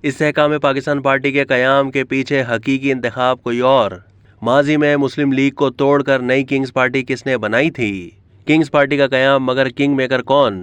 استحकाम Pakistan party के क़याम के पीछे हकीकी इंतखाब कोई और। माजी में मुस्लिम लीग को तोड़कर नई किंग्स पार्टी किसने बनाई थी? किंग्स पार्टी का क़याम मगर किंग मेकर कौन?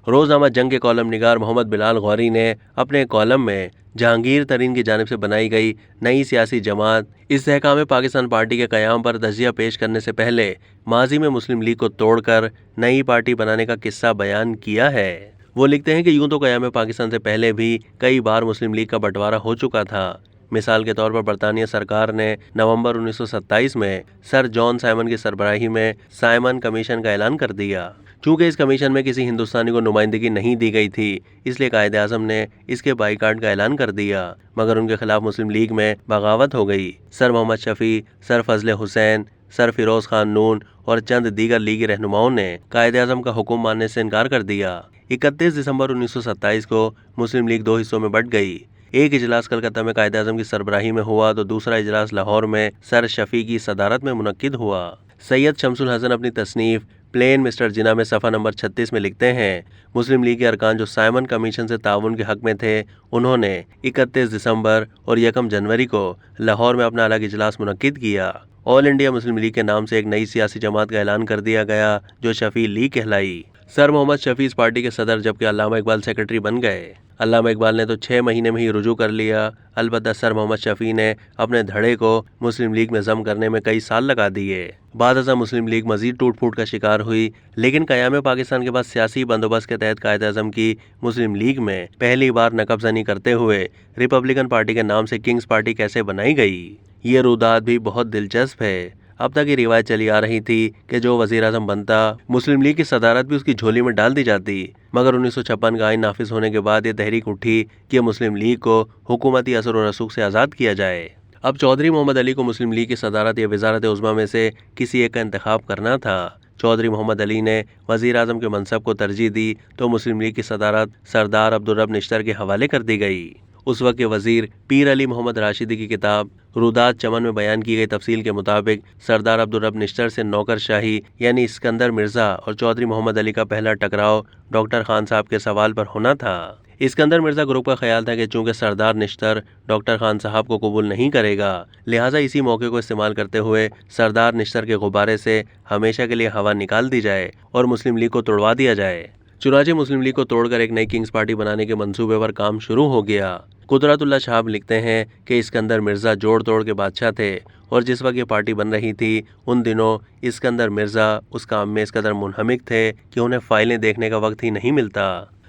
रोज़नामा जंग के कॉलम निगार मोहम्मद बिलाल गौरी ने अपने कॉलम में जहांगीर तरीन की जानिब से बनाई गई नई सियासी जमात इस्तेहकाम पाकिस्तान पार्टी के क़याम पर तज़किया पेश करने से पहले माजी में मुस्लिम लीग को तोड़कर नई पार्टी बनाने का किस्सा बयान किया है। वो लिखते हैं कि यूं तो क़याम पाकिस्तान से पहले भी कई बार मुस्लिम लीग का बंटवारा हो चुका था। मिसाल के तौर पर बरतानिया सरकार ने नवंबर 1927 में सर जॉन साइमन की सरबराही में साइमन कमीशन का ऐलान कर दिया। चूंकि इस कमीशन में किसी हिंदुस्तानी को नुमाइंदगी नहीं दी गई थी, इसलिए कायदे आज़म ने इसके बाइकाट का ऐलान कर दिया, मगर उनके खिलाफ मुस्लिम लीग में बगावत हो गई। सर मोहम्मद शफी, सर फजल हुसैन, सर फिरोज खान नून और चंद दीगर लीगी रहनुमाओं ने कायदे आज़म का हुक्म मानने से इनकार कर दिया। 31 दिसंबर 1927 को मुस्लिम लीग दो हिस्सों में बंट गई। एक इजलास कलकत्ता में कायदे आज़म की सरबराही में हुआ तो दूसरा इजलास लाहौर में सर शफी की सदारत में मुनक्किद हुआ। सैयद शमसुल हसन अपनी तसनीफ प्लेन मिस्टर जिना में सफ़ा नंबर 36 में लिखते हैं, मुस्लिम लीग के अरकान जो साइमन कमीशन से ताउन के हक में थे, उन्होंने 31 दिसंबर और 1 जनवरी को लाहौर में अपना अलग इजलास मुनक्किद किया। ऑल इंडिया मुस्लिम लीग के नाम से एक नई सियासी जमात का ऐलान कर दिया गया जो शफी लीग कहलाई। सर मोहम्मद शफी इस पार्टी के सदर जबकि अल्लामा इकबाल सेक्रेटरी बन गए। अल्लामा इकबाल ने तो 6 महीने में ही रुजू कर लिया। अलबत्ता सर मोहम्मद शफी ने अपने धड़े को मुस्लिम लीग में जम करने में कई साल लगा दिए। बाद अज़ां मुस्लिम लीग मजीद टूट फूट का शिकार हुई, लेकिन क़याम पाकिस्तान के बाद सियासी बंदोबस्त के तहत कायदे आज़म की मुस्लिम लीग में पहली बार नकबज़नी करते हुए रिपब्लिकन पार्टी के नाम से किंग्स पार्टी कैसे बनाई गई, ये रुदात भी बहुत दिलचस्प है। अब तक ये रिवायत चली आ रही थी कि जो वज़ीर आज़म बनता मुस्लिम लीग की सदारत भी उसकी झोली में डाल दी जाती, मगर 1956 का आइन नाफिज होने के बाद ये तहरीक उठी कि मुस्लिम लीग को हुकूमती असर और रसूख से आज़ाद किया जाए। अब चौधरी मोहम्मद अली को मुस्लिम लीग की सदारत या वज़ारत उज़्मा में से किसी एक का इंतखाब करना था। चौधरी मोहम्मद अली ने वज़ीर आज़म के मनसब को तरजीह दी तो मुस्लिम लीग की सदारत सरदार अब्दुल रब निश्तर के हवाले कर दी गई। उस वक्त के वज़ीर पीर अली मोहम्मद राशिदी की किताब रुदात चमन में बयान की गई तफसील के मुताबिक सरदार अब्दुल रब निश्तर से नौकरशाही यानी इस्कंदर मिर्ज़ा और चौधरी मोहम्मद अली का पहला टकराव डॉक्टर खान साहब के सवाल पर होना था। इस्कंदर मिर्ज़ा ग्रुप का ख्याल था कि चूंकि सरदार निश्तर डॉक्टर खान साहब को कबूल नहीं करेगा, लिहाजा इसी मौके को इस्तेमाल करते हुए सरदार निश्तर के गुब्बारे से हमेशा के लिए हवा निकाल दी जाए और मुस्लिम लीग को तोड़वा दिया जाए। चुनाचे मुस्लिम लीग को तोड़कर एक नई किंग्स पार्टी बनाने के मंसूबे पर काम शुरू हो गया। कुदरतुल्लाह शाह लिखते हैं कि इस्कंदर मिर्ज़ा जोड़ तोड़ के बादशाह थे और जिस वक्त ये पार्टी बन रही थी उन दिनों इस्कंदर मिर्ज़ा उस काम में इस कदर मुनहमिक थे कि उन्हें फाइलें देखने का वक्त ही नहीं मिलता।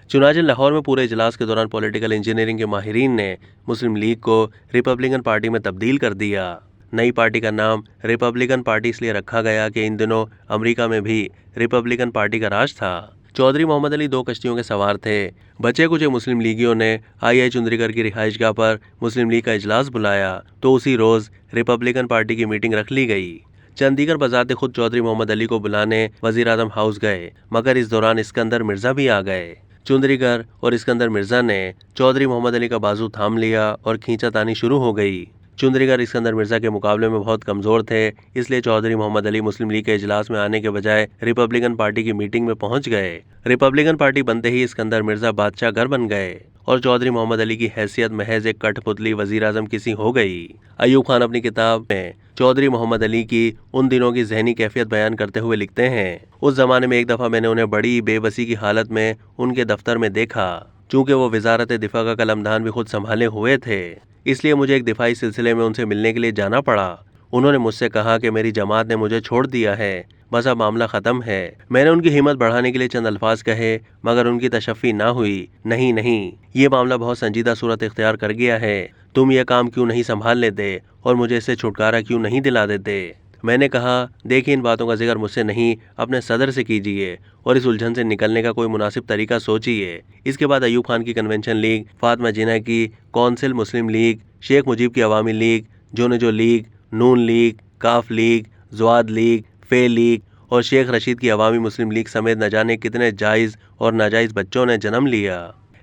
चुनाचे लाहौर में पूरे इजलास के दौरान पॉलिटिकल इंजीनियरिंग के माहिरीन ने मुस्लिम लीग को रिपब्लिकन पार्टी में तब्दील कर दिया। नई पार्टी का नाम रिपब्लिकन पार्टी इसलिए रखा गया कि इन दिनों अमेरिका में भी रिपब्लिकन पार्टी का राज था। चौधरी मोहम्मद अली 2 कश्तियों के सवार थे। बचे कुछ मुस्लिम लीगियों ने आई चुंदरीगढ़ की रिहाइशगाह पर मुस्लिम लीग का इजलास बुलाया तो उसी रोज़ रिपब्लिकन पार्टी की मीटिंग रख ली गई। चंडीगढ़ बजाते खुद चौधरी मोहम्मद अली को बुलाने वज़ीर आज़म हाउस गए, मगर इस दौरान इस्कंदर मिर्ज़ा भी आ गए। चुंदरीगढ़ और इस्कंदर मिर्ज़ा ने चौधरी मोहम्मद अली का बाजू थाम लिया और खींचातानी शुरू हो गई। चुंदरीगढ़ इस्कंदर मिर्ज़ा के मुकाबले में बहुत कमज़ोर थे, इसलिए चौधरी मोहम्मद अली मुस्लिम लीग के इजलास में आने के बजाय रिपब्लिकन पार्टी की मीटिंग में पहुंच गए। रिपब्लिकन पार्टी बनते ही इस्कंदर मिर्ज़ा बादशाह घर बन गए और चौधरी मोहम्मद अली की हैसियत महज एक कठपुतली वज़ीर आज़म किसी हो गई। अयूब खान अपनी किताब में चौधरी मोहम्मद अली की उन दिनों की जहनी कैफियत बयान करते हुए लिखते हैं, उस ज़माने में एक दफ़ा मैंने उन्हें बड़ी बेबसी की हालत में उनके दफ्तर में देखा। चूँकि वो वजारत दिफा का कलमदान भी खुद संभाले हुए थे, इसलिए मुझे एक दिफाई सिलसिले में उनसे मिलने के लिए जाना पड़ा। उन्होंने मुझसे कहा कि मेरी जमात ने मुझे छोड़ दिया है, बस अब मामला ख़त्म है। मैंने उनकी हिम्मत बढ़ाने के लिए चंद अल्फाज कहे, मगर उनकी तशफ़ी ना हुई। नहीं नहीं, ये मामला बहुत संजीदा सूरत इख्तियार कर गया है, तुम यह काम क्यों नहीं संभाल लेते और मुझे इससे छुटकारा क्यों नहीं दिला देते। मैंने कहा, देखिए इन बातों का जिक्र मुझसे नहीं अपने सदर से कीजिए और इस उलझन से निकलने का कोई मुनासिब तरीका सोचिए। इसके बाद अयूब खान की कन्वेंशन लीग, फातिमा जिन्ना की कौंसिल मुस्लिम लीग, शेख मुजीब की अवामी लीग, जो लीग, नून लीग, काफ लीग, ज़वाद लीग, फे लीग और शेख रशीद की अवामी मुस्लिम लीग समेत न जाने कितने जायज़ और नाजायज़ बच्चों ने जन्म लिया।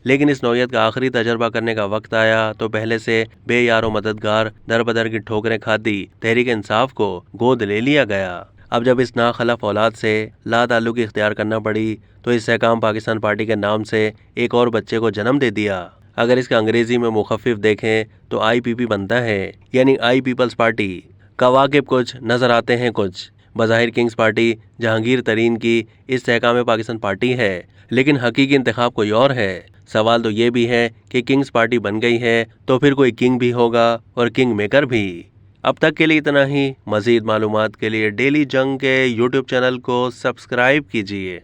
लेकिन इस नौयत का आखिरी तजर्बा करने का वक्त आया तो पहले से बेयारो मददगार दर बदर की ठोकरें खाती तहरीक इंसाफ को गोद ले लिया गया। अब जब इस नाखलफ औलाद से ला ताल्लुकी इख्तियार करना पड़ी तो इस्तेहकाम पाकिस्तान पार्टी के नाम से एक और बच्चे को जन्म दे दिया। اگر اس کا انگریزی میں مخفف دیکھیں تو IPP بنتا ہے، یعنی آئی پیپلز پارٹی۔ کواکب کچھ نظر آتے ہیں کچھ۔ بظاہر کنگز پارٹی جہانگیر ترین کی استحکام پاکستان پارٹی ہے، لیکن حقیقی انتخاب کوئی اور ہے۔ سوال تو یہ بھی ہے کہ کنگز پارٹی بن گئی ہے تو پھر کوئی کنگ بھی ہوگا اور کنگ میکر بھی۔ اب تک کے لیے اتنا ہی۔ مزید معلومات کے لیے ڈیلی جنگ کے YouTube چینل کو سبسکرائب کیجیے۔